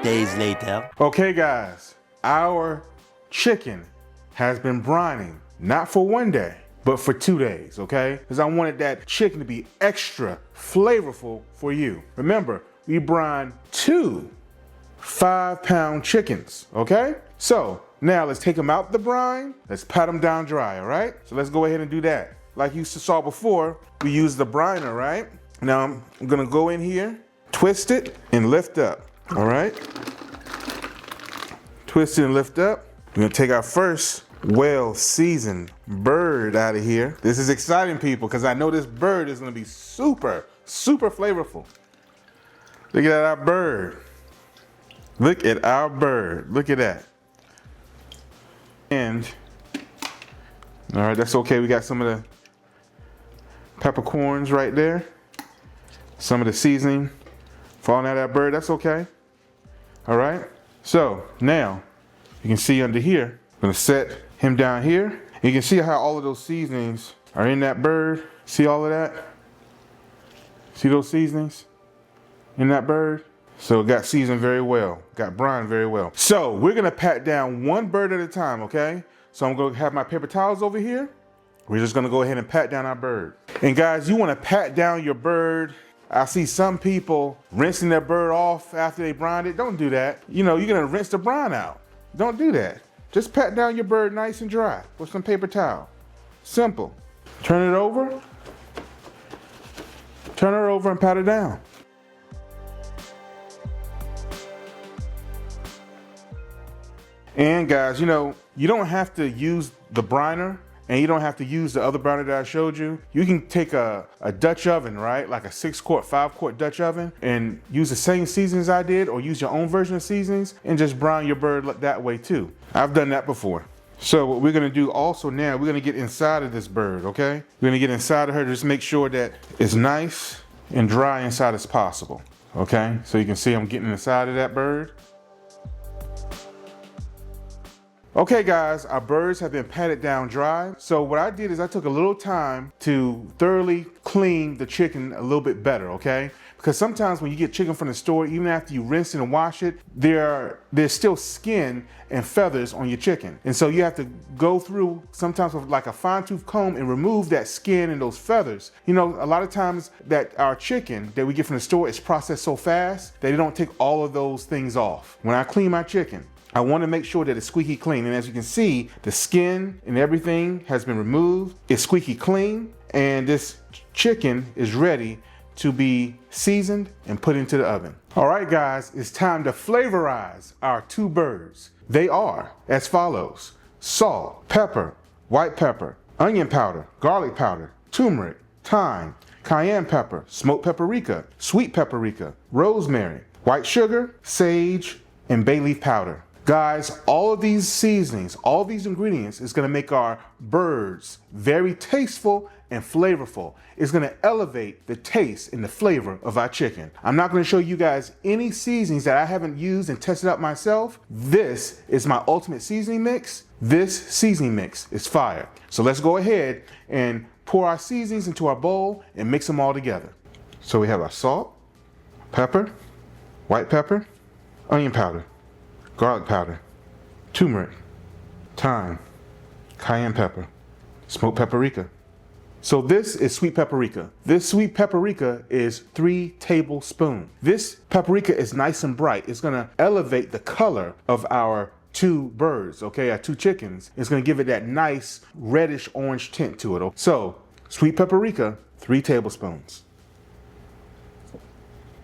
days later. Okay guys, our chicken has been brining, not for 1 day, but for 2 days, okay? Because I wanted that chicken to be extra flavorful for you. Remember, we brine 2 5-pound chickens, okay? So now let's take them out the brine. Let's pat them down dry, all right? So let's go ahead and do that. Like you saw before, we used the briner, right? Now I'm gonna go in here, twist it and lift up, all right? Twist it and lift up. We're gonna take our first well-seasoned bird out of here. This is exciting, people, because I know this bird is gonna be super, super flavorful. Look at our bird. Look at our bird. Look at that. And, all right, that's okay. We got some of the peppercorns right there. Some of the seasoning falling out of that bird. That's okay. All right. So now you can see under here, I'm gonna set him down here. You can see how all of those seasonings are in that bird. See all of that? See those seasonings in that bird? So it got seasoned very well, got brined very well. So we're gonna pat down 1 bird at a time, okay? So I'm gonna have my paper towels over here. We're just gonna go ahead and pat down our bird. And guys, you wanna pat down your bird. I see some people rinsing their bird off after they brined it. Don't do that. You know, you're gonna rinse the brine out. Don't do that. Just pat down your bird nice and dry with some paper towel. Simple. Turn it over. Turn her over and pat it down. And guys, you know, you don't have to use the briner and you don't have to use the other briner that I showed you. You can take a Dutch oven, right? Like a 6-quart, 5-quart Dutch oven and use the same seasonings I did or use your own version of seasonings and just brine your bird that way too. I've done that before. So what we're gonna do also now, we're gonna get inside of this bird, okay? We're gonna get inside of her to just make sure that it's nice and dry inside as possible, okay? So you can see I'm getting inside of that bird. Okay guys, our birds have been patted down dry. So what I did is I took a little time to thoroughly clean the chicken a little bit better, okay? Because sometimes when you get chicken from the store, even after you rinse it and wash it, there's still skin and feathers on your chicken. And so you have to go through sometimes with like a fine-tooth comb and remove that skin and those feathers. You know, a lot of times that our chicken that we get from the store is processed so fast that they don't take all of those things off. When I clean my chicken, I want to make sure that it's squeaky clean. And as you can see, the skin and everything has been removed. It's squeaky clean. And this chicken is ready to be seasoned and put into the oven. All right, guys, it's time to flavorize our 2 birds. They are as follows: salt, pepper, white pepper, onion powder, garlic powder, turmeric, thyme, cayenne pepper, smoked paprika, sweet paprika, rosemary, white sugar, sage, and bay leaf powder. Guys, all of these seasonings, all these ingredients is gonna make our birds very tasteful and flavorful. It's gonna elevate the taste and the flavor of our chicken. I'm not gonna show you guys any seasonings that I haven't used and tested out myself. This is my ultimate seasoning mix. This seasoning mix is fire. So let's go ahead and pour our seasonings into our bowl and mix them all together. So we have our salt, pepper, white pepper, onion powder, garlic powder, turmeric, thyme, cayenne pepper, smoked paprika. So this is sweet paprika. This sweet paprika is 3 tablespoons. This paprika is nice and bright. It's gonna elevate the color of our 2 birds, okay, our 2 chickens. It's gonna give it that nice reddish orange tint to it. So sweet paprika, 3 tablespoons.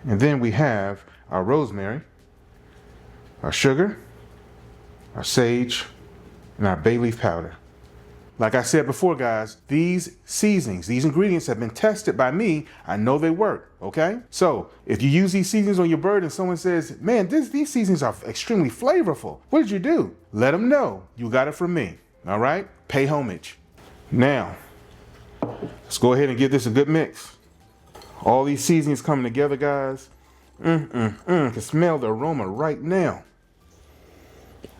And then we have our rosemary, our sugar, our sage, and our bay leaf powder. Like I said before, guys, these seasonings, these ingredients have been tested by me. I know they work, okay? So if you use these seasonings on your bird and someone says, man, these seasonings are extremely flavorful, what did you do? Let them know you got it from me, all right? Pay homage. Now, let's go ahead and give this a good mix. All these seasonings coming together, guys. I can smell the aroma right now.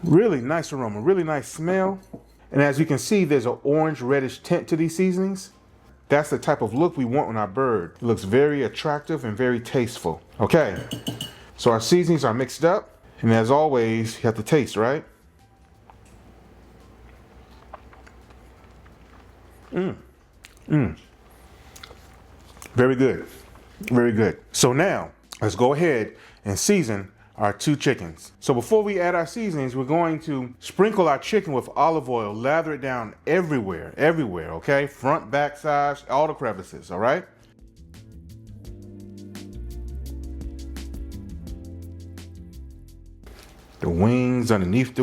Really nice aroma, really nice smell. And as you can see, there's an orange reddish tint to these seasonings. That's the type of look we want on our bird. It looks very attractive and very tasteful. Okay, so our seasonings are mixed up. And as always, you have to taste, right? Very good. Very good. So now, let's go ahead and season our 2 chickens. So before we add our seasonings, we're going to sprinkle our chicken with olive oil, lather it down everywhere, okay? Front, back, sides, all the crevices, all right? The wings, underneath the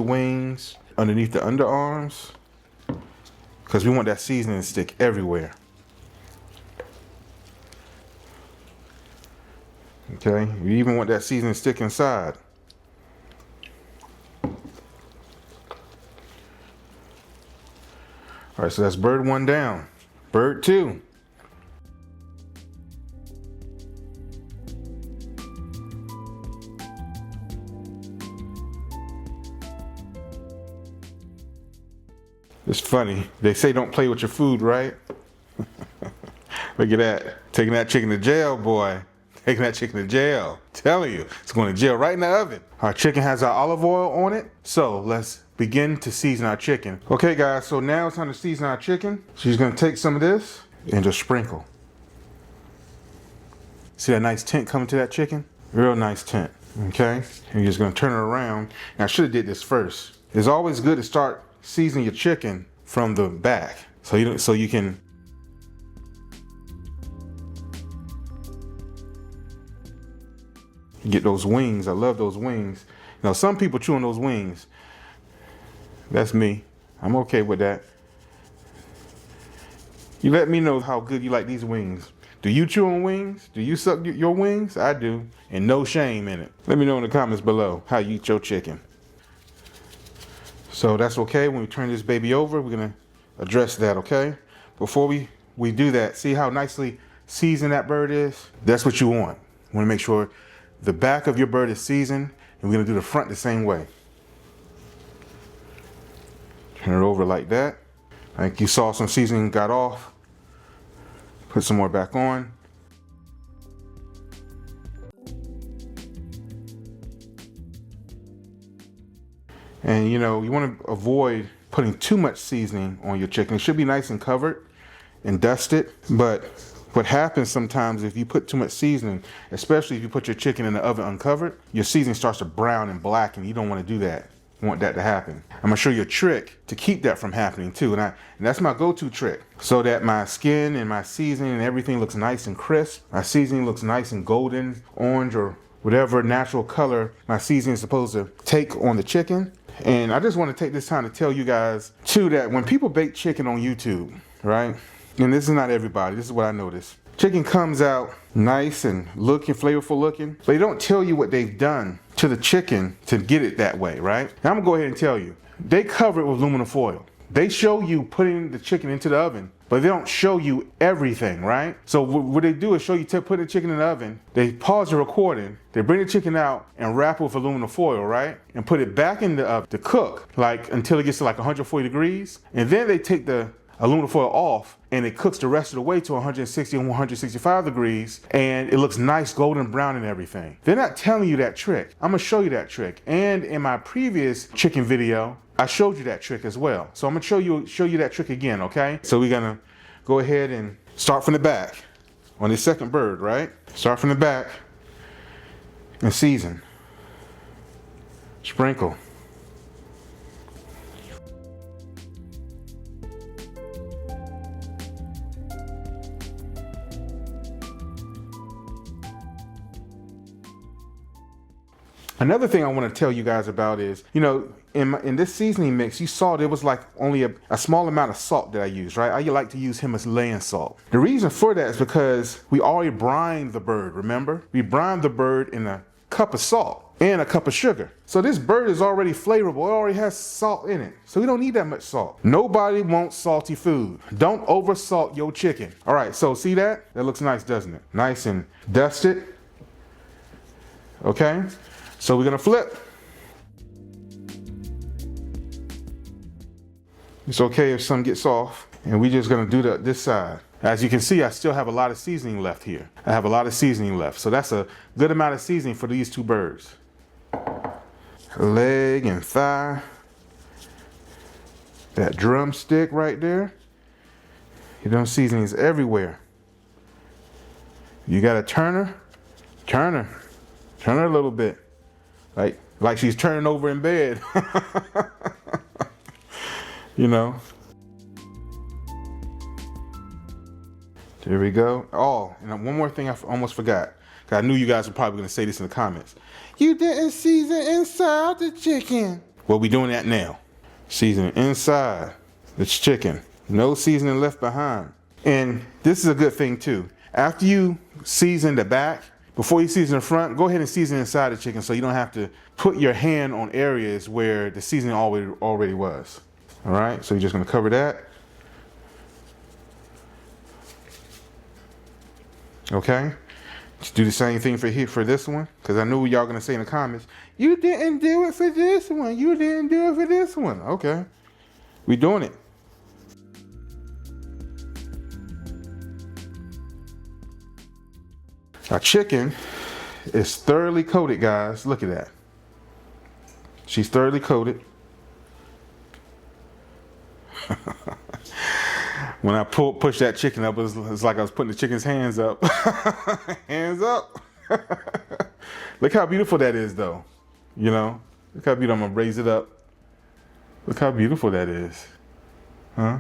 underarms, because we want that seasoning to stick everywhere. Okay, you even want that seasoning to stick inside. All right, so that's bird 1 down. Bird 2. It's funny. They say don't play with your food, right? Look at that. Taking that chicken to jail, boy. Taking that chicken to jail. Telling you, it's going to jail right in the oven. Our chicken has our olive oil on it. So let's begin to season our chicken. Okay guys, so now it's time to season our chicken. She's going to take some of this and just sprinkle. See that nice tint coming to that chicken? Real nice tint, okay? And you're just going to turn it around. And I should have did this first. It's always good to start seasoning your chicken from the back. So you can get those wings. I love those wings. Now some people chew on those wings. That's me. I'm okay with that. You let me know how good you like these wings. Do you chew on wings? Do you suck your wings? I do. And no shame in it. Let me know in the comments below how you eat your chicken. So that's okay. When we turn this baby over, we're gonna address that, okay? Before we do that, see how nicely seasoned that bird is? That's what you want. You wanna make sure the back of your bird is seasoned, and we're gonna do the front the same way. Turn it over like that. I think you saw some seasoning got off. Put some more back on. And you know, you want to avoid putting too much seasoning on your chicken. It should be nice and covered and dusted, but what happens sometimes if you put too much seasoning, especially if you put your chicken in the oven uncovered, your seasoning starts to brown and blacken. You don't want to do that. You want that to happen. I'm gonna show you a trick to keep that from happening too, and that's my go-to trick, so that my skin and my seasoning and everything looks nice and crisp. My seasoning looks nice and golden, orange, or whatever natural color my seasoning is supposed to take on the chicken. And I just want to take this time to tell you guys too that when people bake chicken on YouTube, right? And this is not everybody, this is what I noticed. Chicken comes out nice and looking, flavorful looking, but they don't tell you what they've done to the chicken to get it that way, right? Now I'm gonna go ahead and tell you. They cover it with aluminum foil. They show you putting the chicken into the oven, but they don't show you everything, right? So what they do is show you put the chicken in the oven, they pause the recording, they bring the chicken out and wrap it with aluminum foil, right? And put it back in the oven to cook, like until it gets to like 140 degrees. And then they take the aluminum foil off and it cooks the rest of the way to 160 and 165 degrees, and it looks nice golden brown and everything. They're not telling you that trick. I'm gonna show you that trick. And in my previous chicken video, I showed you that trick as well. So I'm gonna show you that trick again, okay? So we're gonna go ahead and start from the back on this second bird, right? Start from the back and season. Sprinkle. Another thing I want to tell you guys about is, you know, in this seasoning mix, you saw there was like only a small amount of salt that I used, right? I like to use Himalayan salt. The reason for that is because we already brined the bird, remember? We brined the bird in a cup of salt and a cup of sugar. So this bird is already flavorful. It already has salt in it. So we don't need that much salt. Nobody wants salty food. Don't over salt your chicken. All right, so see that? That looks nice, doesn't it? Nice and dusted. Okay? So we're gonna flip. It's okay if some gets off, and we're just gonna do this side. As you can see, I still have a lot of seasoning left here. I have a lot of seasoning left, so that's a good amount of seasoning for these two birds. leg and thigh. That drumstick right there. You know, seasonings everywhere. You got a turn her a little bit. Like she's turning over in bed. You know. There we go. Oh, and one more thing I almost forgot. I knew you guys were probably going to say this in the comments. You didn't season inside the chicken. Well, we're doing that now. Seasoning inside the chicken. No seasoning left behind. And this is a good thing too. After you season the back, before you season the front, go ahead and season inside the chicken so you don't have to put your hand on areas where the seasoning already was. All right, so you're just going to cover that. Okay, just do the same thing for this one, because I knew y'all gonna say in the comments, you didn't do it for this one, you didn't do it for this one. Okay, we doing it. Our chicken is thoroughly coated, guys. Look at that. She's thoroughly coated. When I push that chicken up, it's like I was putting the chicken's hands up. Hands up. Look how beautiful that is, though. You know, look how beautiful. I'm gonna raise it up. Look how beautiful that is. Huh?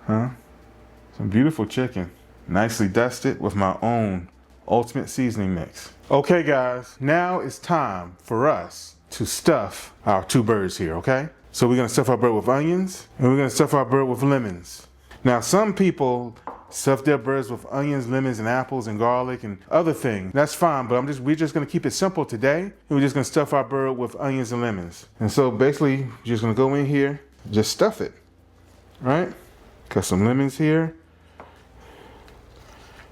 Some beautiful chicken. Nicely dusted with my own ultimate seasoning mix. Okay, guys, now it's time for us to stuff our two birds here, okay? So we're gonna stuff our bird with onions, and we're gonna stuff our bird with lemons. Now, some people stuff their birds with onions, lemons, and apples, and garlic, and other things. That's fine, but we're just gonna keep it simple today, and we're just gonna stuff our bird with onions and lemons. And so basically, you're just gonna go in here, just stuff it, right? Got some lemons here.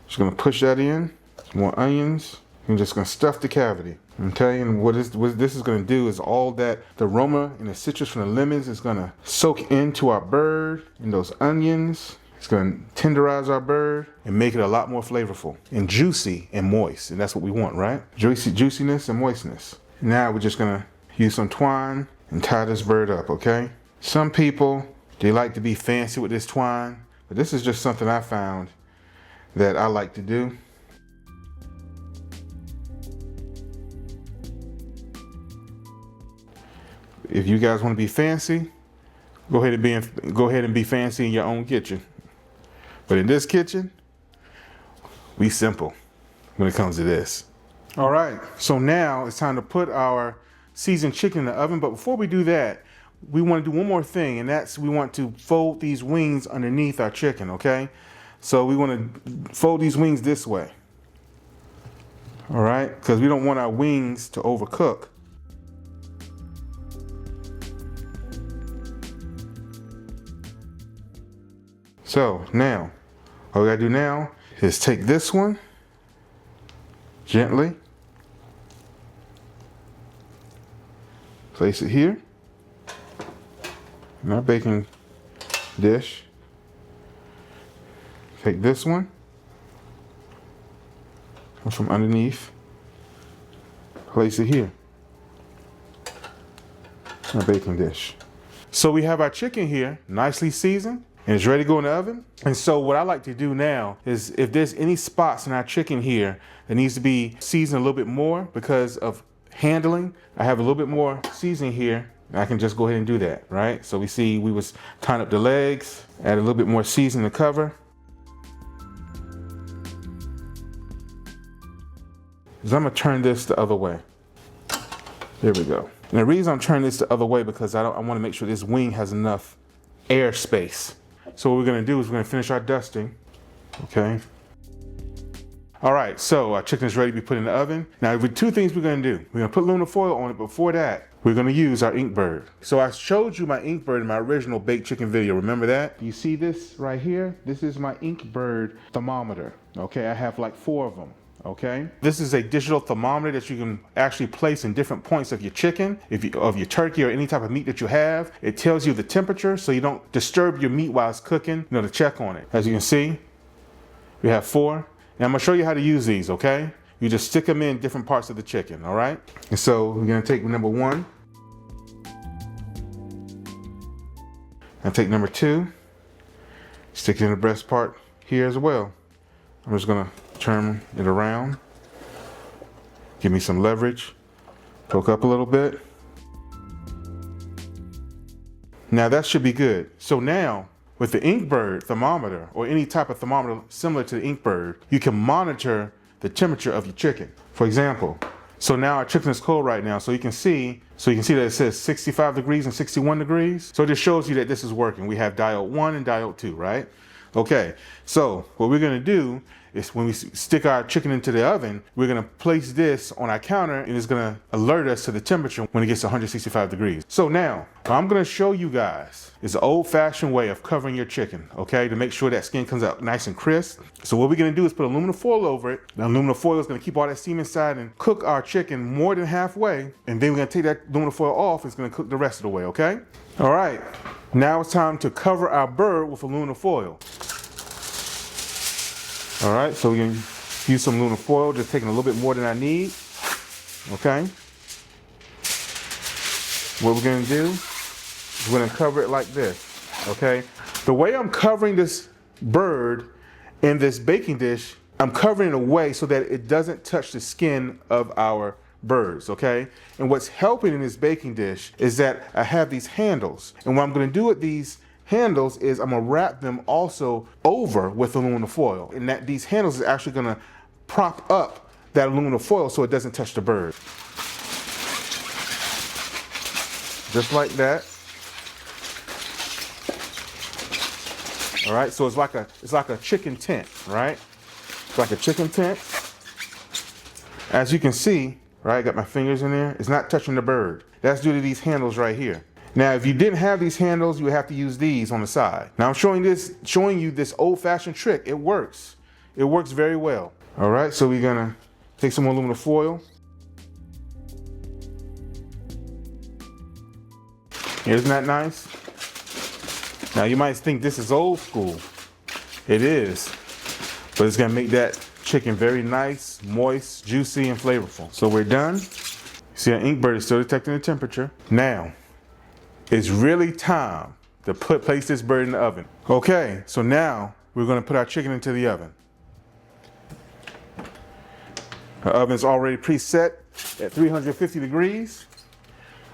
Just gonna push that in, some more onions. I'm just gonna stuff the cavity. Okay, and what this is going to do is all that the aroma and the citrus from the lemons is going to soak into our bird and those onions. It's going to tenderize our bird and make it a lot more flavorful and juicy and moist. And that's what we want, right? Juiciness and moistness. Now we're just going to use some twine and tie this bird up, okay? Some people, they like to be fancy with this twine, but this is just something I found that I like to do. If you guys want to be fancy, go ahead and be fancy in your own kitchen. But in this kitchen, we simple when it comes to this. All right, so now it's time to put our seasoned chicken in the oven. But before we do that, we want to do one more thing, and that's we want to fold these wings underneath our chicken, okay? So we want to fold these wings this way. All right, because we don't want our wings to overcook. So now, all we gotta do now is take this one gently, place it here in our baking dish. Take this one from underneath, place it here in our baking dish. So we have our chicken here, nicely seasoned, and it's ready to go in the oven. And so what I like to do now is if there's any spots in our chicken here that needs to be seasoned a little bit more because of handling, I have a little bit more seasoning here, and I can just go ahead and do that, right? So we see we was tying up the legs, add a little bit more seasoning to cover. So I'm gonna turn this the other way. There we go. And the reason I'm turning this the other way because I wanna make sure this wing has enough air space. So what we're gonna do is we're gonna finish our dusting, okay? All right, so our chicken is ready to be put in the oven. Now, two things we're gonna do. We're gonna put aluminum foil on it, but before that, we're gonna use our ink bird. So I showed you my ink bird in my original baked chicken video, remember that? You see this right here? This is my ink bird thermometer, okay? I have like 4 of them. Okay, this is a digital thermometer that you can actually place in different points of your chicken, of your turkey or any type of meat that you have. It tells you the temperature so you don't disturb your meat while it's cooking, to check on it. As you can see, we have 4. And I'm gonna show you how to use these, okay? You just stick them in different parts of the chicken, all right? And so we're gonna take number 1. And take number 2. Stick it in the breast part here as well. I'm just gonna turn it around. Give me some leverage. Poke up a little bit. Now that should be good. So now, with the Inkbird thermometer, or any type of thermometer similar to the Inkbird, you can monitor the temperature of your chicken. For example, so now our chicken is cold right now, so you can see that it says 65 degrees and 61 degrees. So it just shows you that this is working. We have diode 1 and diode 2, right? Okay, so what we're gonna do is when we stick our chicken into the oven, we're gonna place this on our counter and it's gonna alert us to the temperature when it gets to 165 degrees. So now, what I'm gonna show you guys is an old-fashioned way of covering your chicken, okay, to make sure that skin comes out nice and crisp. So what we're gonna do is put aluminum foil over it. The aluminum foil is gonna keep all that steam inside and cook our chicken more than halfway, and then we're gonna take that aluminum foil off, it's gonna cook the rest of the way, okay? All right, now it's time to cover our bird with aluminum foil. All right, so we're gonna use some aluminum foil, just taking a little bit more than I need, okay? What we're gonna do is we're gonna cover it like this, okay? The way I'm covering this bird in this baking dish, I'm covering it in a way so that it doesn't touch the skin of our birds, okay? And what's helping in this baking dish is that I have these handles. And what I'm gonna do with these handles is I'm gonna wrap them also over with aluminum foil. And that these handles is actually gonna prop up that aluminum foil so it doesn't touch the bird. Just like that. All right, so it's like a chicken tent, right? It's like a chicken tent. As you can see, right, I got my fingers in there. It's not touching the bird. That's due to these handles right here. Now, if you didn't have these handles, you would have to use these on the side. Now I'm showing you this old-fashioned trick. It works. It works very well. All right, so we're gonna take some aluminum foil. Isn't that nice? Now you might think this is old school. It is, but it's gonna make that chicken very nice, moist, juicy, and flavorful. So we're done. See, our Inkbird is still detecting the temperature. Now, it's really time to place this bird in the oven. Okay, so now we're gonna put our chicken into the oven. The oven's already preset at 350 degrees.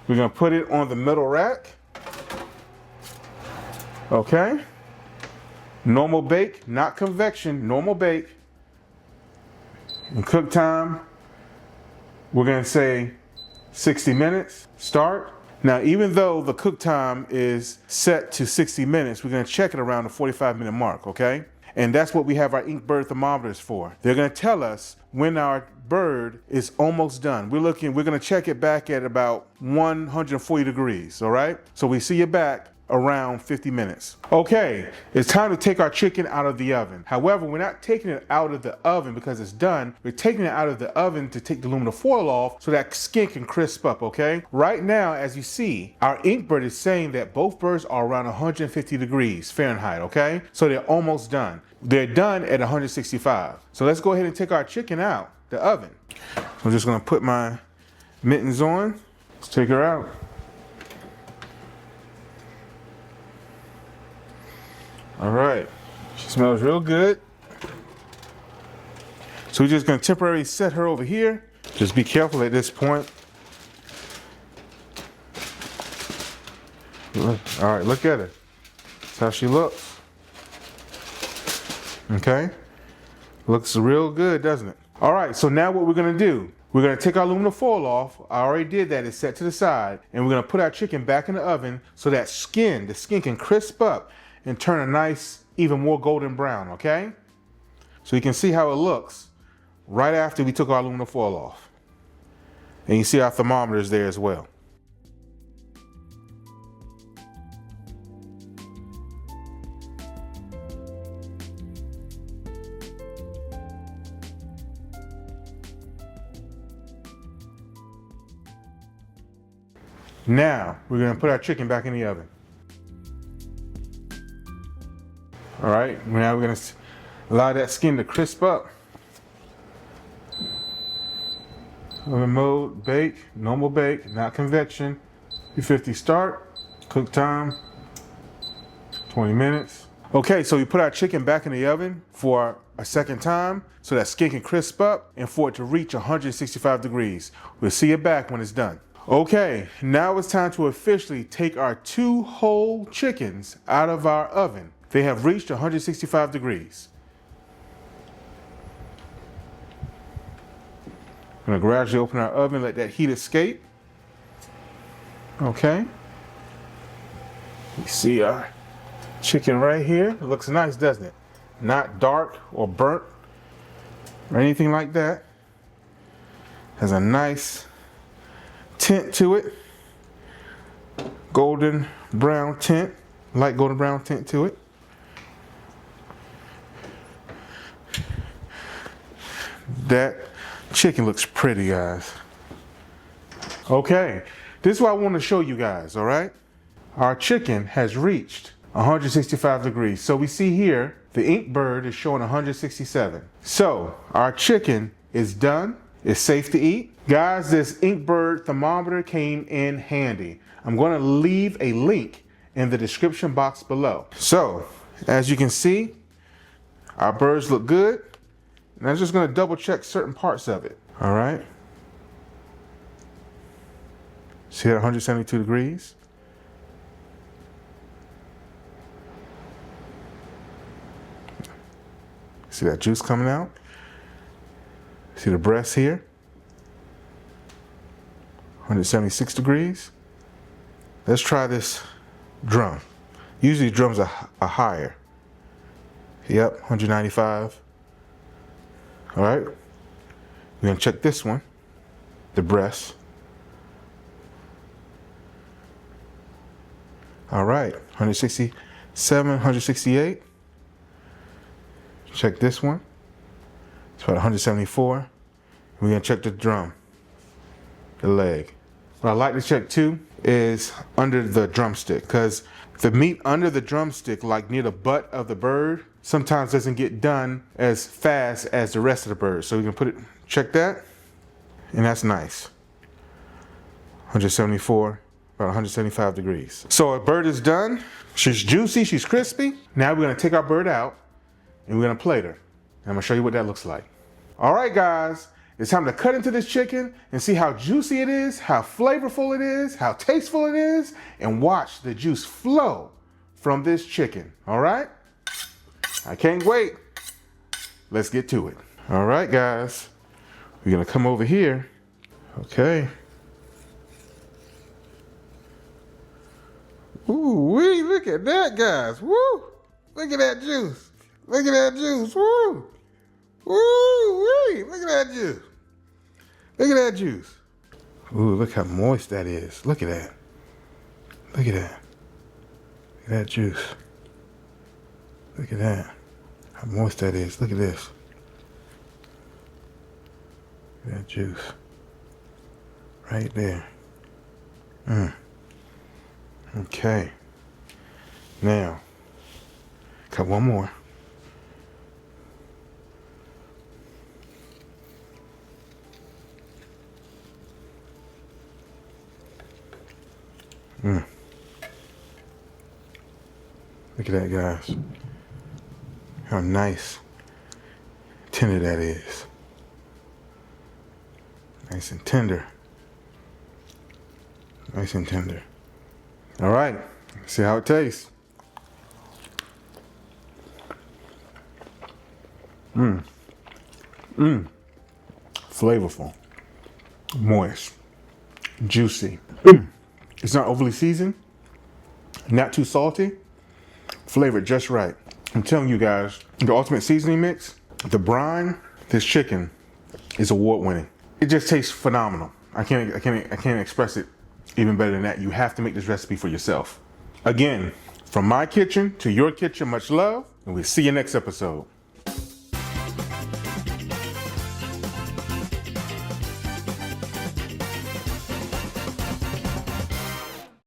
We're gonna put it on the metal rack. Okay. Normal bake, not convection, normal bake. And cook time, we're gonna say 60 minutes, start. Now, even though the cook time is set to 60 minutes, we're gonna check it around the 45-minute mark, okay? And that's what we have our Inkbird thermometers for. They're gonna tell us when our bird is almost done. We're gonna check it back at about 140 degrees, all right? So we see it back around 50 minutes. Okay, it's time to take our chicken out of the oven. However, we're not taking it out of the oven because it's done. We're taking it out of the oven to take the aluminum foil off so that skin can crisp up, okay? Right now, as you see, our Inkbird is saying that both birds are around 150 degrees Fahrenheit, okay? So they're almost done. They're done at 165. So let's go ahead and take our chicken out the oven. I'm just gonna put my mittens on. Let's take her out. All right, she smells real good. So we're just gonna temporarily set her over here. Just be careful at this point. All right, look at her. That's how she looks. Okay, looks real good, doesn't it? All right, so now what we're gonna do, we're gonna take our aluminum foil off. I already did that, it's set to the side. And we're gonna put our chicken back in the oven so that the skin can crisp up and turn a nice, even more golden brown, okay? So you can see how it looks right after we took our aluminum foil off. And you see our thermometer is there as well. Now, we're gonna put our chicken back in the oven. All right, now we're gonna allow that skin to crisp up. Oven mode, bake, normal bake, not convection. 350 start, cook time, 20 minutes. Okay, so we put our chicken back in the oven for a second time so that skin can crisp up and for it to reach 165 degrees. We'll see it back when it's done. Okay, now it's time to officially take our 2 whole chickens out of our oven. They have reached 165 degrees. I'm gonna gradually open our oven, let that heat escape. Okay. You see our chicken right here. It looks nice, doesn't it? Not dark or burnt or anything like that. Has a nice tint to it. Golden brown tint, light golden brown tint to it. That chicken looks pretty, guys. Okay, this is what I want to show you guys, all right? Our chicken has reached 165 degrees. So we see here, the ink bird is showing 167. So our chicken is done. It's safe to eat. Guys, this ink bird thermometer came in handy. I'm going to leave a link in the description box below. So as you can see, our birds look good. And I'm just going to double check certain parts of it. All right. See at 172 degrees. See that juice coming out? See the breast here? 176 degrees. Let's try this drum. Usually drums are higher. Yep, 195. All right, we're gonna check this one, the breast. All right, 167, 168. Check this one. It's about 174. We're gonna check the drum, the leg. What I like to check too is under the drumstick, because the meat under the drumstick, like near the butt of the bird, sometimes doesn't get done as fast as the rest of the bird. So we can check that, and that's nice. 174, about 175 degrees. So our bird is done. She's juicy, she's crispy. Now we're gonna take our bird out and we're gonna plate her. And I'm gonna show you what that looks like. All right, guys, it's time to cut into this chicken and see how juicy it is, how flavorful it is, how tasteful it is, and watch the juice flow from this chicken, all right? I can't wait. Let's get to it. All right, guys, we're gonna come over here. Okay. Ooh, wee, look at that, guys. Woo! Look at that juice. Look at that juice. Woo! Woo! Wee! Look at that juice. Look at that juice. Ooh, look how moist that is. Look at that. Look at that. Look at that juice. Look at that. How moist that is. Look at this. Look at that juice. Right there. Okay. Now, cut one more. Look at that, guys. How nice, tender that is. Nice and tender. Nice and tender. All right, let's see how it tastes. Flavorful, moist, juicy. It's not overly seasoned, not too salty, flavored just right. I'm telling you guys, the ultimate seasoning mix, the brine, this chicken is award winning. It just tastes phenomenal. I can't express it even better than that. You have to make this recipe for yourself. Again, from my kitchen to your kitchen, much love, and we'll see you next episode.